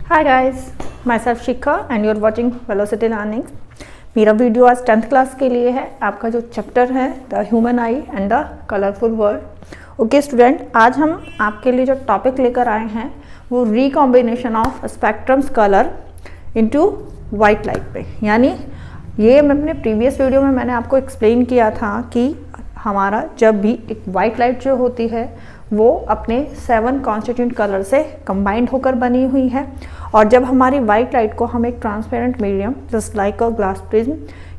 Hi guys, myself Shikha and you are watching Velocity Learning. मेरा video आज 10th class के लिए है। आपका जो चैप्टर है the human I and the colourful world. Okay student, आज हम आपके लिए जो टॉपिक लेकर आए हैं वो recombination of spectrums colour into white light पे। यानी ये मैं अपने प्रीवियस वीडियो में मैंने आपको एक्सप्लेन किया था कि हमारा जब भी एक वाइट लाइट जो होती है वो अपने 7 कॉन्स्टिट्यूंट कलर से कंबाइंड होकर बनी हुई है, और जब हमारी वाइट लाइट को हम एक transparent medium just like a glass prism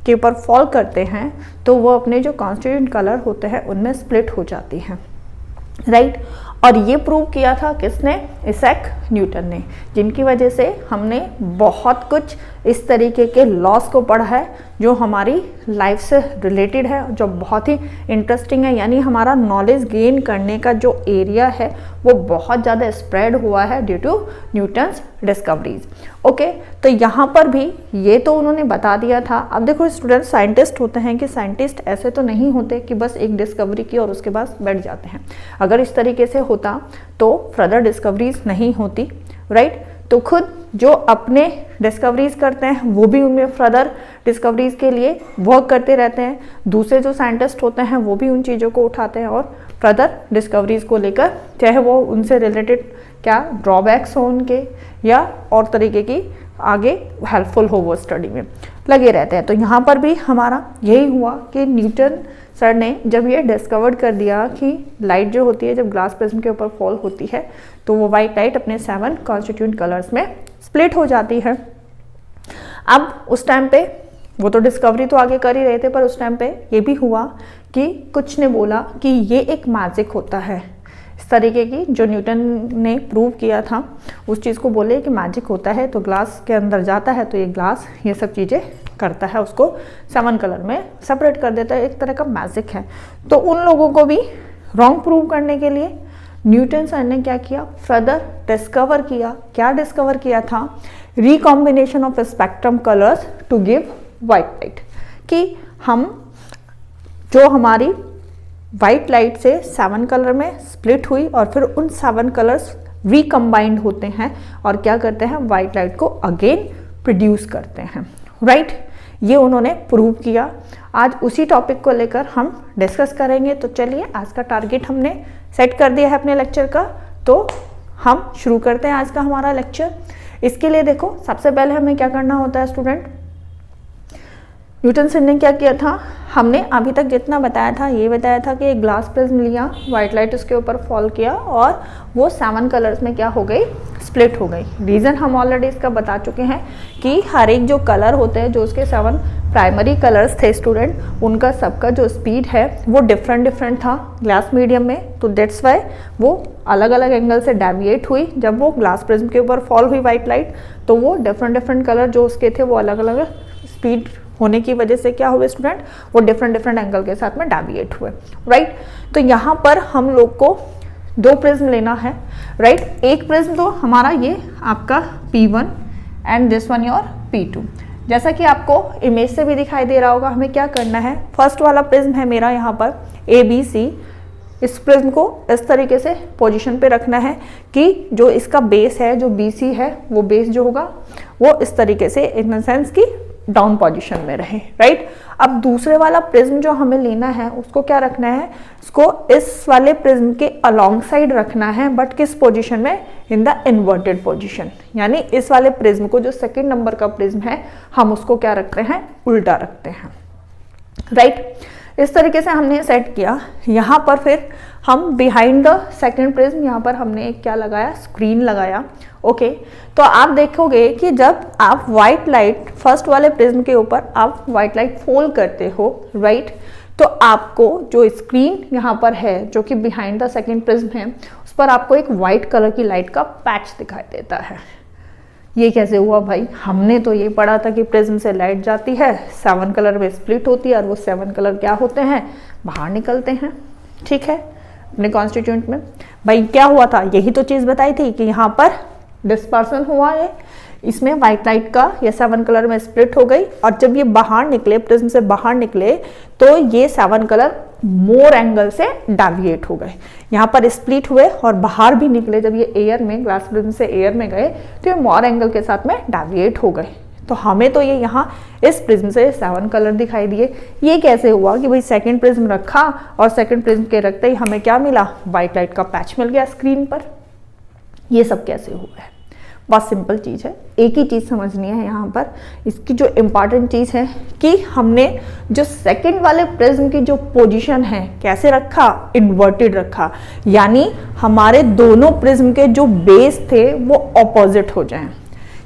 के ऊपर फॉल करते हैं तो वो अपने जो कॉन्स्टिट्यूंट कलर होते हैं उनमें स्प्लिट हो जाती हैं, राइट। और ये प्रूव किया था किसने? इसैक न्यूटन ने, जिनकी वजह से हमने बहुत कुछ इस तरीके के लॉस को पढ़ा है जो हमारी लाइफ से रिलेटेड है, जो बहुत ही इंटरेस्टिंग है। यानी हमारा नॉलेज गेन करने का जो एरिया है वो बहुत ज़्यादा स्प्रेड हुआ है due to Newton's discoveries. Okay, तो यहाँ पर भी ये तो उन्होंने बता दिया था। अब देखो स्टूडेंट, साइंटिस्ट होते हैं कि साइंटिस्ट ऐसे तो नहीं होते कि बस एक डिस्कवरी की और उसके बाद बैठ जाते हैं। अगर इस तरीके से होता तो फर्दर डिस्कवरीज नहीं होती, राइट। तो खुद जो अपने डिस्कवरीज करते हैं वो भी उनमें फर्दर डिस्कवरीज के लिए वर्क करते रहते हैं। दूसरे जो साइंटिस्ट होते हैं वो भी उन चीज़ों को उठाते हैं और फर्दर डिस्कवरीज को लेकर, चाहे वो उनसे रिलेटेड क्या ड्रॉबैक्स हो उनके या और तरीके की आगे हेल्पफुल हो वो स्टडी में लगे रहते हैं। तो यहाँ पर भी हमारा यही हुआ कि न्यूटन सर ने जब ये डिस्कवर कर दिया कि लाइट जो होती है जब ग्लास प्रिज्म के ऊपर फॉल होती है तो वो वाइट लाइट अपने 7 कॉन्स्टिट्यूंट कलर्स में स्प्लिट हो जाती है। अब उस टाइम पे वो तो डिस्कवरी तो आगे कर ही रहे थे, पर उस टाइम पे ये भी हुआ कि कुछ ने बोला कि ये एक मैजिक होता है। इस तरीके की जो न्यूटन ने प्रूव किया था उस चीज़ को बोले कि मैजिक होता है, तो ग्लास के अंदर जाता है तो ये ग्लास ये सब चीज़ें करता है, उसको 7 कलर में सेपरेट कर देता है, एक तरह का मैजिक है। तो उन लोगों को भी रॉन्ग प्रूव करने के लिए न्यूटन सर ने क्या किया? फर्दर डिस्कवर किया। क्या डिस्कवर किया था? Recombination of spectrum colours to give white light. कि हम जो हमारी वाइट लाइट से 7 कलर में स्प्लिट हुई और फिर उन 7 कलर्स रिकम्बाइंड होते हैं और क्या करते हैं? वाइट लाइट को अगेन प्रोड्यूस करते हैं, राइट। ये उन्होंने प्रूव किया। आज उसी टॉपिक को लेकर हम डिस्कस करेंगे। तो चलिए, आज का टारगेट हमने सेट कर दिया है अपने लेक्चर का, तो हम शुरू करते हैं आज का हमारा लेक्चर। इसके लिए देखो, सबसे पहले हमें क्या करना होता है स्टूडेंट? न्यूटन सर ने क्या किया था? हमने अभी तक जितना बताया था ये बताया था कि एक ग्लास प्रिज्म लिया, वाइट लाइट उसके ऊपर फॉल किया और वो 7 कलर्स में क्या हो गई? स्प्लिट हो गई। रीज़न हम ऑलरेडी इसका बता चुके हैं कि हर एक जो कलर होते हैं, जो उसके 7 प्राइमरी कलर्स थे स्टूडेंट, उनका सबका जो स्पीड है वो डिफरेंट था ग्लास मीडियम में। तो दैट्स वाई वो अलग अलग एंगल से डेविएट हुई। जब वो ग्लास प्रिज्म के ऊपर फॉल हुई वाइट लाइट तो वो डिफरेंट कलर जो उसके थे वो अलग अलग स्पीड होने की वजह से क्या हुए स्टूडेंट? वो डिफरेंट एंगल के साथ में डेविएट हुए, राइट। तो यहाँ पर हम लोग को 2 प्रिज्म लेना है, राइट। एक प्रिज्म तो हमारा ये आपका P1 and this one your P2। जैसा कि आपको इमेज से भी दिखाई दे रहा होगा, हमें क्या करना है? फर्स्ट वाला प्रिज्म है मेरा यहाँ पर ABC। इस प्रिज्म को इस तरीके से पोजीशन पे रखना है कि जो इसका बेस है, जो BC है, वो बेस जो होगा वो इस तरीके से इन सेंस की डाउन पोजीशन में रहे, राइट। अब दूसरे वाला प्रिज्म जो हमें लेना है उसको क्या रखना है? इसको इस वाले प्रिज्म के अलोंग साइड रखना है, बट किस पोजीशन में? In the inverted position. यानी इस वाले प्रिज्म को, जो सेकंड नंबर का प्रिज्म है, हम उसको क्या रखते हैं? उल्टा रखते हैं, राइट। इस तरीके से हमने सेट किया। यहाँ पर फिर हम बिहाइंड द सेकंड प्रिज्म यहाँ पर हमने एक क्या लगाया? स्क्रीन लगाया। ओके, तो आप देखोगे कि जब आप व्हाइट लाइट फर्स्ट वाले प्रिज्म के ऊपर आप व्हाइट लाइट फॉल करते हो, राइट, तो आपको जो स्क्रीन यहाँ पर है जो कि बिहाइंड द सेकंड प्रिज्म है उस पर आपको एक व्हाइट कलर की लाइट का पैच दिखाई देता है। ये कैसे हुआ भाई? हमने तो ये पढ़ा था कि प्रिज्म से लाइट जाती है, 7 कलर में स्प्लिट होती है और वो 7 कलर क्या होते हैं? बाहर निकलते हैं, ठीक है, अपने कॉन्स्टिट्यूंट में। भाई क्या हुआ था? यही तो चीज़ बताई थी कि यहाँ पर डिस्पर्सन हुआ है, इसमें व्हाइट लाइट का ये 7 कलर में स्प्लिट हो गई, और जब ये बाहर निकले, प्रिज्म से बाहर निकले, तो ये 7 कलर मोर एंगल से डेविएट हो गए, यहाँ पर स्प्लिट हुए और बाहर भी निकले। जब ये एयर में, ग्लास प्रिज्म से एयर में गए तो ये मोर एंगल के साथ में डेविएट हो गए। तो हमें तो ये यहाँ इस प्रिज्म से 7 कलर दिखाई दिए। ये कैसे हुआ कि भाई सेकंड प्रिज्म रखा और सेकंड प्रिज्म के रखते ही हमें क्या मिला, व्हाइट लाइट का पैच मिल गया स्क्रीन पर। ये सब कैसे हुआ है? बहुत सिंपल चीज़ है, एक ही चीज़ समझनी है यहाँ पर। इसकी जो इम्पॉर्टेंट चीज़ है कि हमने जो सेकंड वाले प्रिज्म की जो पोजीशन है कैसे रखा, इन्वर्टेड रखा, यानी हमारे दोनों प्रिज्म के जो बेस थे वो ऑपोजिट हो जाएं।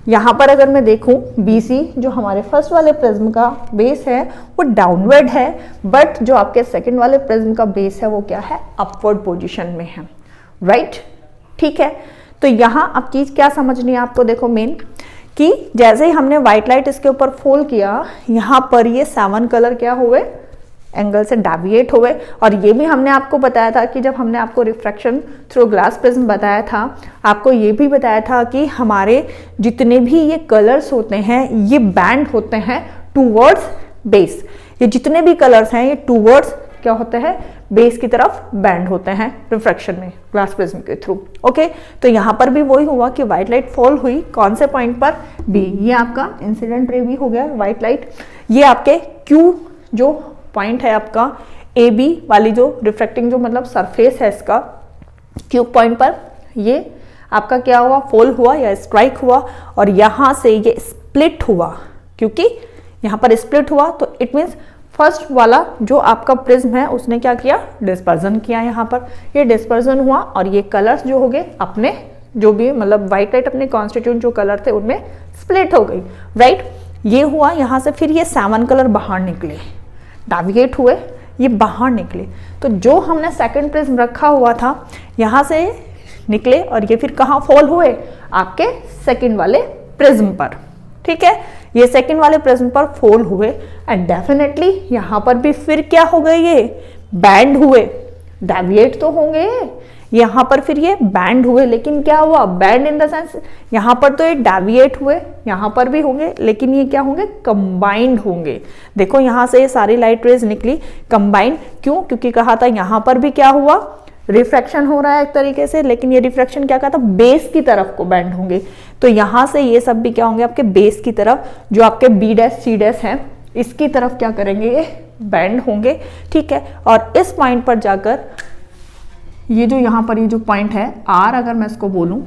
यहाँ पर अगर मैं देखूं BC जो हमारे फर्स्ट वाले प्रिज्म का बेस है वो डाउनवर्ड है, बट जो आपके सेकंड वाले प्रिज्म का बेस है वो क्या है, अपवर्ड पोजीशन में है, राइट? ठीक है, तो यहाँ अब चीज़ क्या समझनी है आपको, देखो मेन कि जैसे ही हमने व्हाइट लाइट इसके ऊपर फॉल किया, यहाँ पर ये 7 कलर क्या हुए, एंगल से डेविएट हुए। और ये भी हमने आपको बताया था कि जब हमने आपको रिफ्रैक्शन थ्रू ग्लास प्रिज्म बताया था, आपको ये भी बताया था कि हमारे जितने भी ये कलर्स होते हैं ये बैंड होते हैं टूवर्ड्स बेस। ये जितने भी कलर्स हैं ये टूवर्ड्स क्या होते हैं, बेस की तरफ बैंड होते हैं रिफ्रैक्शन में ग्लास प्रिज्म के थ्रू। ओके, तो यहाँ पर भी वही हुआ कि व्हाइट लाइट फॉल हुई कौन से पॉइंट पर, B। ये आपका इंसिडेंट रे भी हो गया व्हाइट लाइट। ये आपके Q जो पॉइंट है आपका AB वाली जो रिफ्रैक्टिंग जो मतलब सरफेस है इसका Q पॉइंट पर, ये आपका क्या हुआ, फॉल हुआ या स्ट्राइक हुआ, और यहाँ से ये स्प्लिट हुआ। क्योंकि यहाँ पर स्प्लिट हुआ तो इट मीन्स फर्स्ट वाला जो आपका प्रिज्म है उसने क्या किया, डिस्पर्जन किया। यहाँ पर ये डिस्पर्जन हुआ और ये कलर्स जो हो गए अपने जो भी मतलब व्हाइट लाइट अपने कॉन्स्टिट्यूंट जो कलर थे उनमें स्प्लिट हो गई, राइट? ये हुआ। यहाँ से फिर ये 7 कलर बाहर निकले, डेविएट हुए, ये बाहर निकले। तो जो हमने सेकंड प्रिज्म रखा हुआ था यहाँ से निकले और ये फिर कहाँ फॉल हुए, आपके सेकंड वाले प्रिज्म पर। ठीक है, ये सेकंड वाले प्रिज्म पर फॉल हुए एंड डेफिनेटली यहाँ पर भी फिर क्या हो गए, ये बैंड हुए, डेविएट तो होंगे यहाँ पर, फिर ये बैंड हुए। लेकिन क्या हुआ, बैंड इन द सेंस यहाँ पर तो ये डेविएट हुए, यहाँ पर भी होंगे, लेकिन ये क्या होंगे, कंबाइंड होंगे। देखो यहाँ से ये सारी लाइट रेज निकली कंबाइंड, क्यों? क्योंकि कहा था यहाँ पर भी क्या हुआ, रिफ्रैक्शन हो रहा है एक तरीके से, लेकिन ये रिफ्रैक्शन क्या कहा था, बेस की तरफ को बैंड होंगे। तो यहाँ से ये सब भी क्या होंगे, आपके बेस की तरफ, जो आपके B' C' है इसकी तरफ क्या करेंगे, ये बैंड होंगे। ठीक है, और इस पॉइंट पर जाकर ये जो यहाँ पर ये जो पॉइंट है R अगर मैं इसको बोलूं,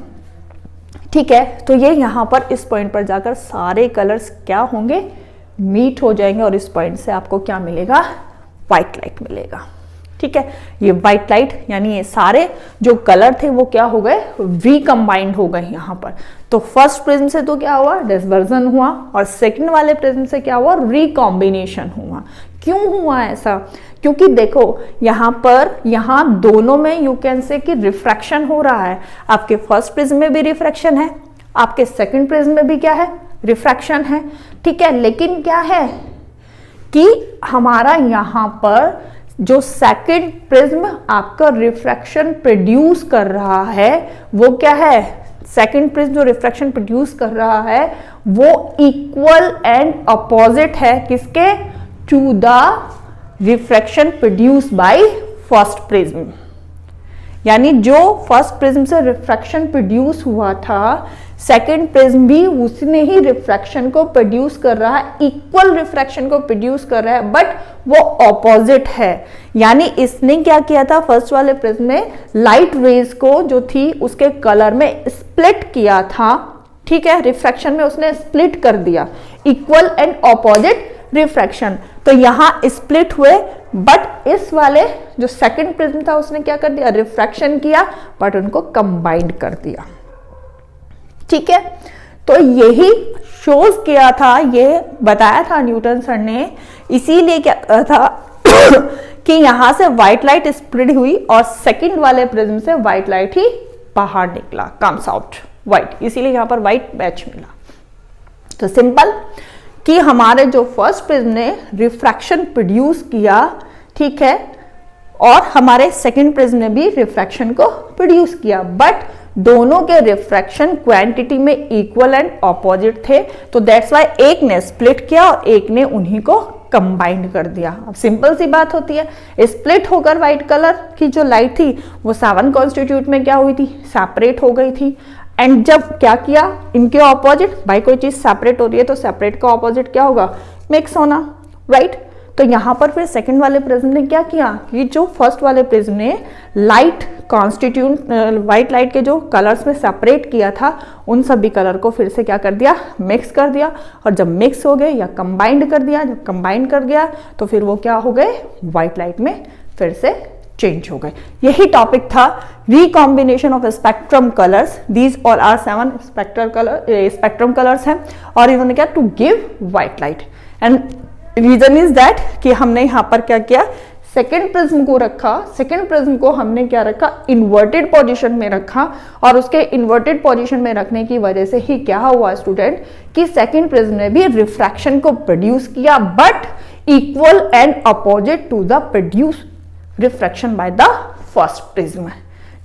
ठीक है, तो ये यहाँ पर इस पॉइंट पर जाकर सारे कलर्स क्या होंगे, मीट हो जाएंगे और इस पॉइंट से आपको क्या मिलेगा, व्हाइट लाइट मिलेगा। ठीक है, ये व्हाइट लाइट यानी ये सारे जो कलर थे वो क्या हो गए, रिकम्बाइंड हो गए यहाँ पर। तो फर्स्ट प्रिज्म से तो क्या हुआ, डिस्पर्जन हुआ, और सेकंड वाले प्रिज्म से क्या हुआ, रिकॉम्बिनेशन हुआ। क्यों हुआ ऐसा? क्योंकि देखो यहाँ पर, यहाँ दोनों में यू कैन से कि रिफ्रैक्शन हो रहा है। आपके फर्स्ट प्रिज्म में भी रिफ्रैक्शन है, आपके सेकंड प्रिज्म में भी क्या है, रिफ्रैक्शन है। ठीक है, लेकिन क्या है कि हमारा यहाँ पर जो सेकंड प्रिज्म आपका रिफ्रैक्शन प्रोड्यूस कर रहा है वो क्या है, सेकंड प्रिज्म जो रिफ्रैक्शन प्रोड्यूस कर रहा है वो इक्वल एंड अपोजिट है किसके, to the refraction produce by first prism. यानी जो फर्स्ट प्रिज्म से रिफ्रैक्शन प्रोड्यूस हुआ था, सेकेंड प्रिज्म भी उसने ही रिफ्रैक्शन को प्रोड्यूस कर रहा है, इक्वल रिफ्रैक्शन को प्रोड्यूस कर रहा है, बट वो ऑपोजिट है। यानी इसने क्या किया था, फर्स्ट वाले प्रिज्म ने लाइट रेज को जो थी उसके कलर में स्प्लिट किया था। ठीक है, रिफ्रैक्शन में उसने स्प्लिट कर दिया, इक्वल एंड ऑपोजिट रिफ्रैक्शन। तो यहां स्प्लिट हुए, बट इस वाले जो सेकंड प्रिज्म था उसने क्या कर दिया, रिफ्रैक्शन किया, बट उनको कंबाइंड कर दिया। ठीक है, तो यही शोज किया था, ये बताया था न्यूटन सर ने। इसीलिए क्या कहा था कि यहां से व्हाइट लाइट स्प्लिट हुई और सेकंड वाले प्रिज्म से व्हाइट लाइट ही बाहर निकला, कम्स आउट व्हाइट, इसीलिए यहां पर व्हाइट पैच मिला। तो सिंपल कि हमारे जो फर्स्ट प्रिज्म ने रिफ्रैक्शन प्रोड्यूस किया, ठीक है, और हमारे सेकंड प्रिज्म ने भी रिफ्रैक्शन को प्रोड्यूस किया, बट दोनों के रिफ्रैक्शन क्वांटिटी में इक्वल एंड ऑपोजिट थे, तो दैट्स वाई एक ने स्प्लिट किया और एक ने उन्हीं को कंबाइंड कर दिया। अब सिंपल सी बात होती है, स्प्लिट होकर व्हाइट कलर की जो लाइट थी वो 7 कॉन्स्टिट्यूट में क्या हुई थी, सेपरेट हो गई थी। एंड जब क्या किया, इनके ऑपोजिट, भाई कोई चीज सेपरेट हो रही है तो सेपरेट का ऑपोजिट क्या होगा, मिक्स होना, राइट। तो यहां पर फिर सेकंड वाले प्रिज्म ने क्या किया कि जो फर्स्ट वाले प्रिज्म ने लाइट कॉन्स्टिट्यूट व्हाइट लाइट के जो कलर्स में सेपरेट किया था उन सभी कलर को फिर से क्या कर दिया, मिक्स कर दिया। और जब मिक्स हो गए या कंबाइंड कर दिया, जब कंबाइंड कर गया तो फिर वो क्या हो गए, व्हाइट लाइट में फिर से चेंज हो गए। यही टॉपिक था, recombination of spectrum colours. These all are 7 spectrum colours हैं और इन्होंने क्या, to give white light. And reason is that कि हमने यहां पर क्या किया, सेकेंड प्रिज्म को रखा, सेकेंड प्रिज्म को हमने क्या रखा, इन्वर्टेड पोजीशन में रखा। और उसके इन्वर्टेड पोजीशन में रखने की वजह से ही क्या हुआ स्टूडेंट, कि सेकेंड प्रिज्म ने भी रिफ्रैक्शन को प्रोड्यूस किया but equal and opposite to the produce refraction by the first prism.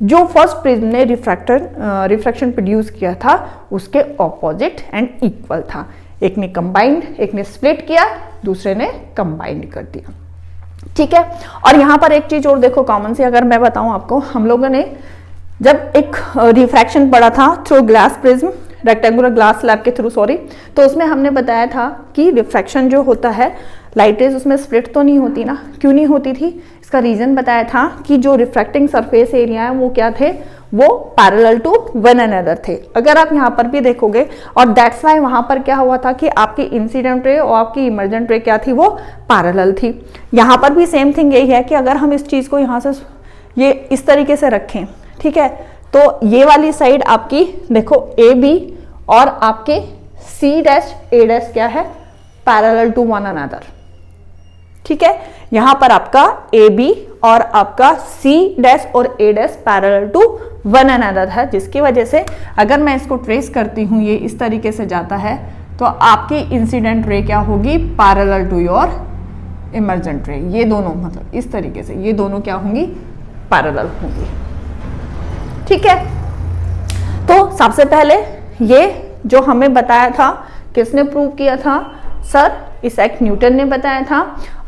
जो फर्स्ट प्रिज्म ने रिफ्रैक्शन प्रोड्यूस किया था उसके ऑपोजिट एंड इक्वल था। एक ने कंबाइंड, एक ने स्प्लिट किया, दूसरे ने कंबाइंड कर दिया, ठीक है। और यहां पर एक चीज और देखो कॉमन सी, अगर मैं बताऊं आपको, हम लोगों ने जब एक रिफ्रैक्शन पढ़ा था through glass prism, rectangular glass slab के थ्रू, सॉरी, तो उसमें हमने बताया था कि रिफ्रैक्शन जो होता है, लाइट रेज उसमें स्प्लिट तो नहीं होती ना, क्यों नहीं होती थी, इसका रीजन बताया था कि जो रिफ्रैक्टिंग सरफेस एरिया है वो क्या थे, वो पैरेलल टू वन अनदर थे। अगर आप यहाँ पर भी देखोगे, और दैट्स वाई वहां पर क्या हुआ था कि आपकी इंसिडेंट रे और आपकी इमर्जेंट रे क्या थी, वो पैरेलल थी। यहाँ पर भी सेम थिंग यही है कि अगर हम इस चीज को यहाँ से ये इस तरीके से रखें, ठीक है, तो ये वाली साइड आपकी देखो ए बी और आपके सी डैश ए डैश क्या है, पैरेलल टू वन अनदर, ठीक है। यहां पर आपका ए बी और आपका सी डैश और A dash parallel to one another है, जिसकी वजह से अगर मैं इसको ट्रेस करती हूं, ये इस तरीके से जाता है, तो आपकी इंसिडेंट रे क्या होगी, पैरेलल टू योर इमर्जेंट रे। ये दोनों मतलब इस तरीके से ये दोनों क्या होंगी, पैरेलल होंगी, ठीक है। तो सबसे पहले ये जो हमें बताया था, किसने प्रूव किया था, सर इसैक न्यूटन ने बताया था।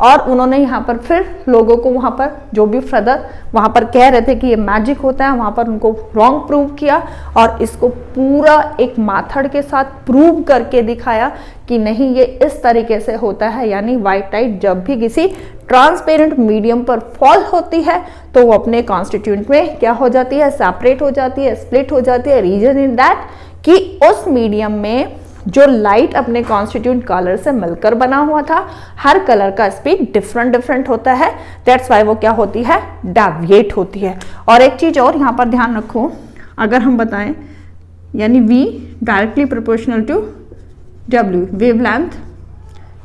और उन्होंने यहाँ पर फिर लोगों को वहाँ पर जो भी फर्दर वहाँ पर कह रहे थे कि ये मैजिक होता है, वहाँ पर उनको रॉन्ग प्रूव किया और इसको पूरा एक मेथड के साथ प्रूव करके दिखाया कि नहीं, ये इस तरीके से होता है। यानी व्हाइट लाइट जब भी किसी ट्रांसपेरेंट मीडियम पर फॉल होती है तो वो अपने कॉन्स्टिट्यूएंट में क्या हो जाती है, सेपरेट हो जाती है, स्प्लिट हो जाती है। रीजन इन दैट कि उस मीडियम में जो लाइट अपने कॉन्स्टिट्यूएंट कलर से मिलकर बना हुआ था, हर कलर का स्पीड डिफरेंट होता है, दैट्स वाई वो क्या होती है, डेविएट होती है। और एक चीज और यहाँ पर ध्यान रखो, अगर हम बताएं यानी V directly proportional to W wavelength,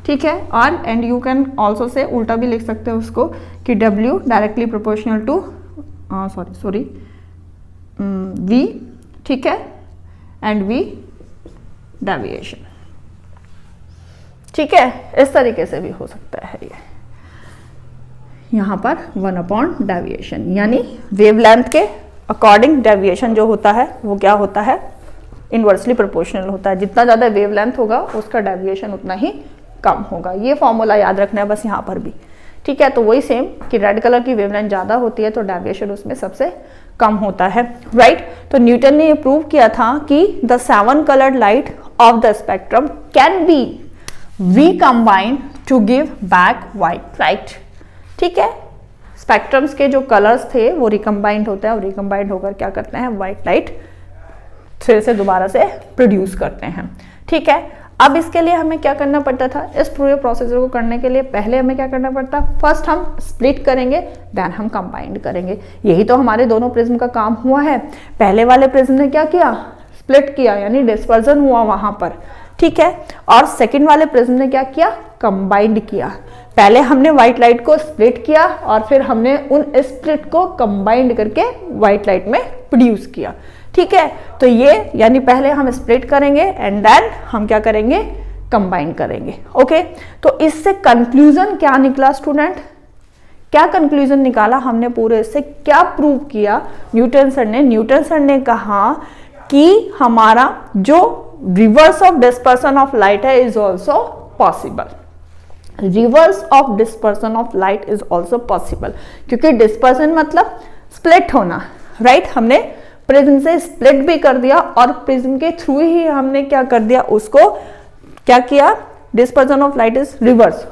ठीक है। और and you can also say उल्टा भी लिख सकते हो उसको कि W directly proportional to V, ठीक है, एंड V डेविएशन, ठीक है। इस तरीके से भी हो सकता है ये, यहां पर 1 डेविएशन, यानी वेवलेंथ के अकॉर्डिंग डेविएशन जो होता है वो क्या होता है, इनवर्सली प्रोपोर्शनल होता है। जितना ज्यादा वेवलेंथ होगा उसका डेविएशन उतना ही कम होगा। ये फॉर्मूला याद रखना है बस यहाँ पर भी, ठीक है। तो वही सेम कि रेड कलर की वेवलेंथ ज्यादा होती है तो डेविएशन उसमें सबसे कम होता है, राइट। तो न्यूटन ने ये प्रूव किया था कि the 7 coloured light of the spectrum can be recombined to give back white light, ठीक है। स्पेक्ट्रम्स के जो कलर्स थे वो रिकम्बाइंड होते हैं और रिकम्बाइंड होकर क्या करते हैं, व्हाइट लाइट फिर से दोबारा से प्रोड्यूस करते हैं, ठीक है। अब इसके लिए हमें क्या करना पड़ता था, इस पूरे प्रोसीजर को करने के लिए पहले हमें क्या करना पड़ता, फर्स्ट हम स्प्लिट करेंगे, देन हम कंबाइंड करेंगे। यही तो हमारे दोनों प्रिज्म का काम हुआ है। पहले वाले प्रिज्म ने क्या किया, स्प्लिट किया, यानी डिस्पर्जन हुआ वहां पर, ठीक है। और सेकंड वाले प्रिज्म ने क्या किया, कंबाइंड किया। पहले हमने व्हाइट लाइट को स्प्लिट किया और फिर हमने उन स्प्लिट को कंबाइंड करके व्हाइट लाइट में प्रोड्यूस किया, ठीक है। तो ये यानी पहले हम स्प्लिट करेंगे एंड देन हम क्या करेंगे, कंबाइन करेंगे, ओके। तो इससे कंक्लूजन क्या निकला स्टूडेंट, क्या कंक्लूजन निकाला हमने पूरे से, क्या प्रूव किया न्यूटन सर ने कहा कि हमारा जो reverse of dispersion of light है is also possible, reverse of dispersion of light is also possible, क्योंकि डिस्पर्सन मतलब स्प्लिट होना, राइट। हमने प्रिज्म से स्प्लिट भी कर दिया और प्रिज्म के थ्रू ही हमने क्या कर दिया, उसको क्या किया, dispersion of light is reverse.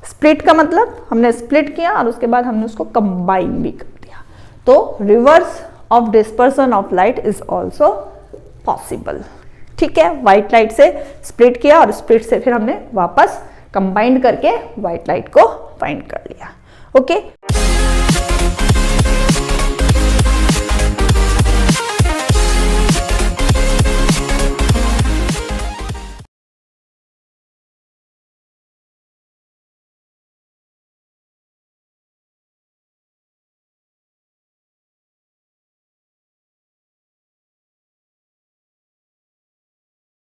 Split का मतलब हमने स्प्लिट किया और उसके बाद हमने उसको कंबाइन भी कर दिया, तो reverse of dispersion of light is also possible. ठीक है, व्हाइट लाइट से स्प्लिट किया और स्प्लिट से फिर हमने वापस कंबाइंड करके व्हाइट लाइट को फाइंड कर लिया। ओके